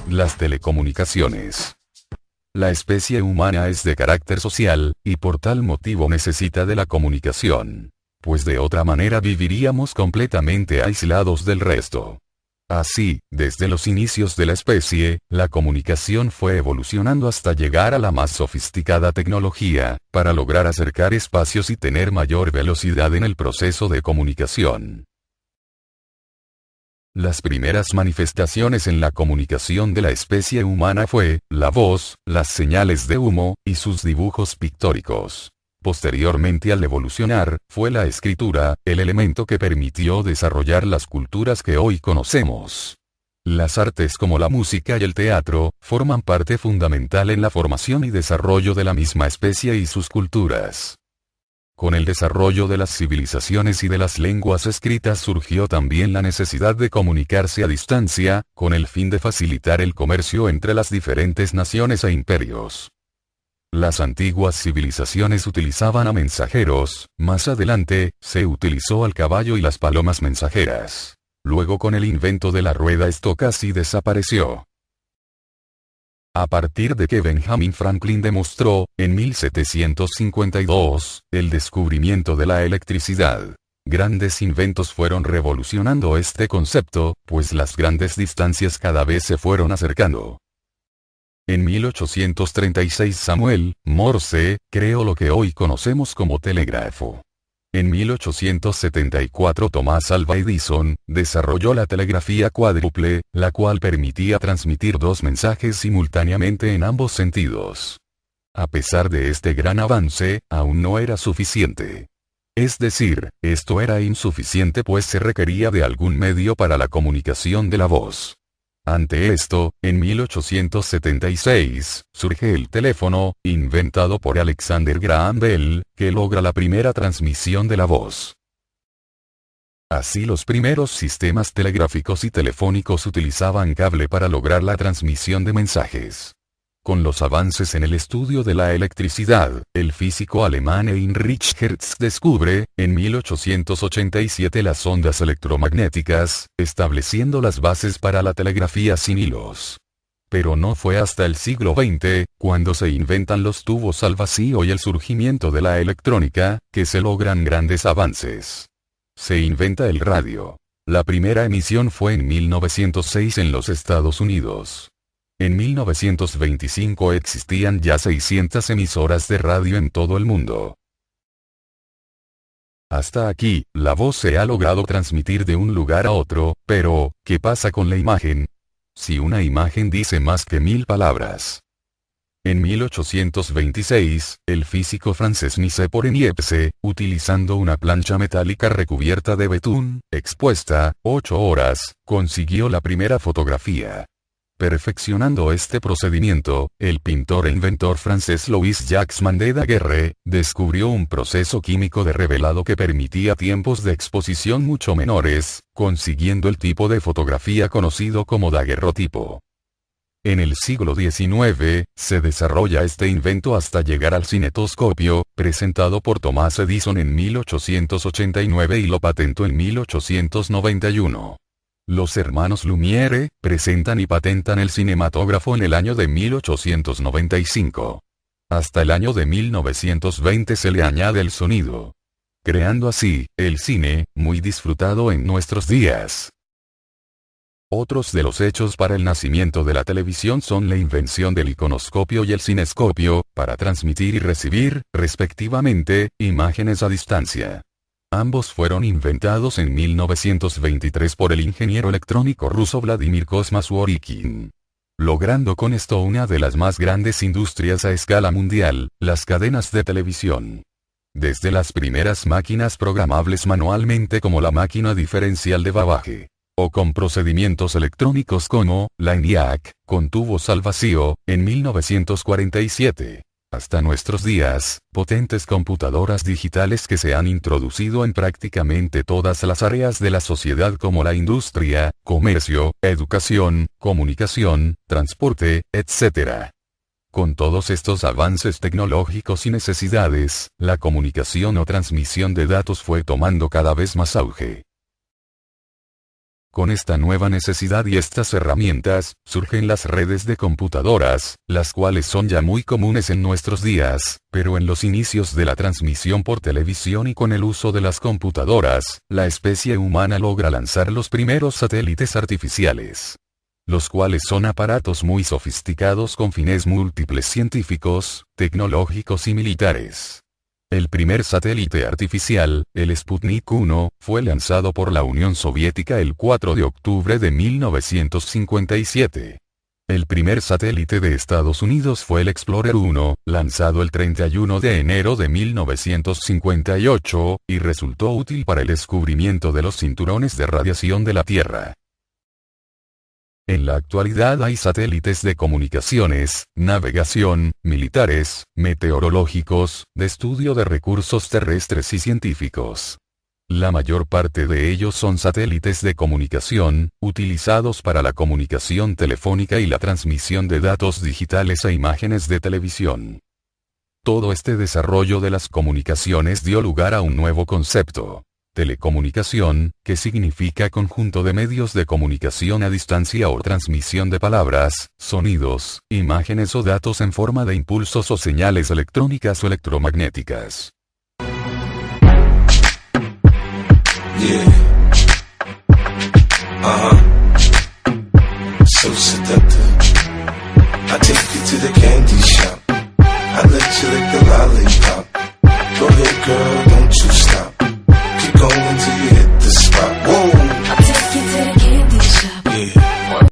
Las telecomunicaciones. La especie humana es de carácter social, y por tal motivo necesita de la comunicación. Pues de otra manera viviríamos completamente aislados del resto. Así, desde los inicios de la especie, la comunicación fue evolucionando hasta llegar a la más sofisticada tecnología, para lograr acercar espacios y tener mayor velocidad en el proceso de comunicación. Las primeras manifestaciones en la comunicación de la especie humana fue, la voz, las señales de humo, y sus dibujos pictóricos. Posteriormente al evolucionar, fue la escritura, el elemento que permitió desarrollar las culturas que hoy conocemos. Las artes como la música y el teatro, forman parte fundamental en la formación y desarrollo de la misma especie y sus culturas. Con el desarrollo de las civilizaciones y de las lenguas escritas surgió también la necesidad de comunicarse a distancia, con el fin de facilitar el comercio entre las diferentes naciones e imperios. Las antiguas civilizaciones utilizaban a mensajeros, más adelante, se utilizó al caballo y las palomas mensajeras. Luego con el invento de la rueda esto casi desapareció. A partir de que Benjamin Franklin demostró, en 1752, el descubrimiento de la electricidad. Grandes inventos fueron revolucionando este concepto, pues las grandes distancias cada vez se fueron acercando. En 1836 Samuel Morse creó lo que hoy conocemos como telégrafo. En 1874 Thomas Alva Edison desarrolló la telegrafía cuádruple, la cual permitía transmitir dos mensajes simultáneamente en ambos sentidos. A pesar de este gran avance, aún no era suficiente. Es decir, esto era insuficiente pues se requería de algún medio para la comunicación de la voz. Ante esto, en 1876, surge el teléfono, inventado por Alexander Graham Bell, que logra la primera transmisión de la voz. Así los primeros sistemas telegráficos y telefónicos utilizaban cable para lograr la transmisión de mensajes. Con los avances en el estudio de la electricidad, el físico alemán Heinrich Hertz descubre, en 1887 las ondas electromagnéticas, estableciendo las bases para la telegrafía sin hilos. Pero no fue hasta el siglo XX, cuando se inventan los tubos al vacío y el surgimiento de la electrónica, que se logran grandes avances. Se inventa el radio. La primera emisión fue en 1906 en los Estados Unidos. En 1925 existían ya 600 emisoras de radio en todo el mundo. Hasta aquí, la voz se ha logrado transmitir de un lugar a otro, pero, ¿qué pasa con la imagen? Si una imagen dice más que 1000 palabras. En 1826, el físico francés Nicephore Niepce, utilizando una plancha metálica recubierta de betún, expuesta 8 horas, consiguió la primera fotografía. Perfeccionando este procedimiento, el pintor e inventor francés Louis-Jacques Mandé Daguerre, descubrió un proceso químico de revelado que permitía tiempos de exposición mucho menores, consiguiendo el tipo de fotografía conocido como daguerrotipo. En el siglo XIX, se desarrolla este invento hasta llegar al cinetoscopio, presentado por Thomas Edison en 1889 y lo patentó en 1891. Los hermanos Lumière, presentan y patentan el cinematógrafo en el año de 1895. Hasta el año de 1920 se le añade el sonido. Creando así, el cine, muy disfrutado en nuestros días. Otros de los hechos para el nacimiento de la televisión son la invención del iconoscopio y el cinescopio, para transmitir y recibir, respectivamente, imágenes a distancia. Ambos fueron inventados en 1923 por el ingeniero electrónico ruso Vladimir Kozma-Zworykin. Logrando con esto una de las más grandes industrias a escala mundial, las cadenas de televisión. Desde las primeras máquinas programables manualmente como la máquina diferencial de Babbage, o con procedimientos electrónicos como la ENIAC, con tubos al vacío, en 1947. Hasta nuestros días, potentes computadoras digitales que se han introducido en prácticamente todas las áreas de la sociedad como la industria, comercio, educación, comunicación, transporte, etc. Con todos estos avances tecnológicos y necesidades, la comunicación o transmisión de datos fue tomando cada vez más auge. Con esta nueva necesidad y estas herramientas, surgen las redes de computadoras, las cuales son ya muy comunes en nuestros días, pero en los inicios de la transmisión por televisión y con el uso de las computadoras, la especie humana logra lanzar los primeros satélites artificiales, los cuales son aparatos muy sofisticados con fines múltiples científicos, tecnológicos y militares. El primer satélite artificial, el Sputnik 1, fue lanzado por la Unión Soviética el 4 de octubre de 1957. El primer satélite de Estados Unidos fue el Explorer 1, lanzado el 31 de enero de 1958, y resultó útil para el descubrimiento de los cinturones de radiación de la Tierra. En la actualidad hay satélites de comunicaciones, navegación, militares, meteorológicos, de estudio de recursos terrestres y científicos. La mayor parte de ellos son satélites de comunicación, utilizados para la comunicación telefónica y la transmisión de datos digitales e imágenes de televisión. Todo este desarrollo de las comunicaciones dio lugar a un nuevo concepto: telecomunicación, que significa conjunto de medios de comunicación a distancia o transmisión de palabras, sonidos, imágenes o datos en forma de impulsos o señales electrónicas o electromagnéticas. Yeah. So seductive. I take you to the